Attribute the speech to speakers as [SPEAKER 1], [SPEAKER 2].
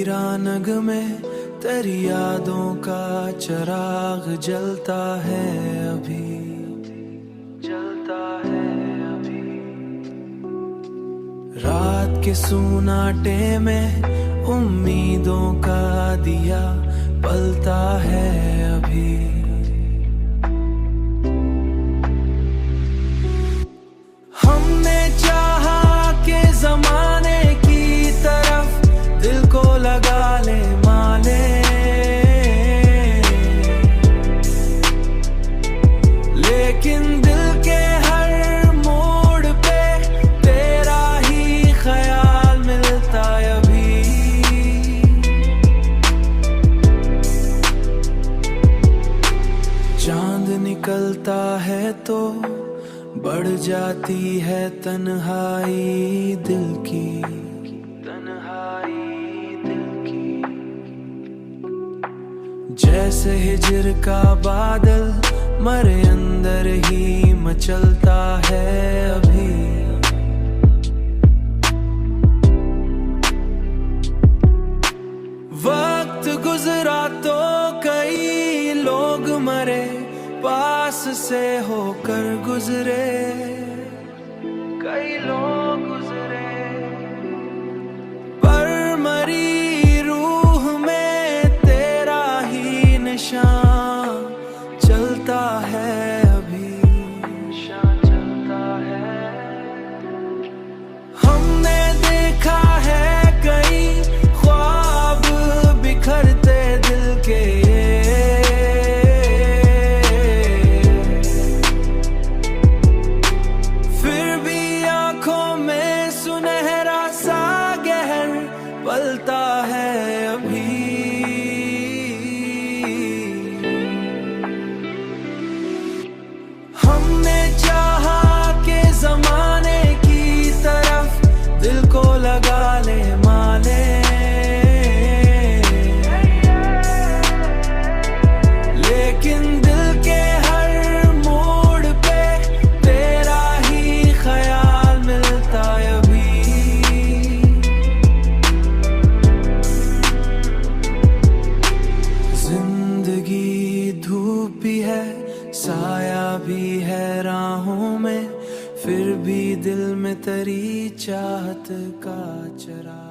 [SPEAKER 1] हीरा नग में तेरी यादों का चिराग जलता है अभी, जलता है अभी। रात के सुनाटे में उम्मीदों का दिया पलता है अभी। हमने चाहा के जमाने की तरफ दिल को लगा ले माले, लेकिन दिल के हर मोड़ पे तेरा ही ख्याल मिलता अभी। चांद निकलता है तो बढ़ जाती है तन्हाई दिल की, तन्हाई दिल की। जैसे हिजर का बादल मरे अंदर ही मचलता है अभी। वक्त गुजरा तो कई लोग मरे, पास से होकर गुजरे कई लोग गुजरे, पर मरी रूह में तेरा ही निशान चलता है अभी, निशान चलता है। हमने देखा है कई ख्वाब बिखरते दिल के, पलता है अभी। हमने चाहा के जमाने की तरफ दिल को लगा ले माले, लेकिन दिल के हर मोड़ पे तेरा ही ख्याल मिलता अभी। धूप भी है साया भी है राहों में, फिर भी दिल में तेरी चाहत का चराग।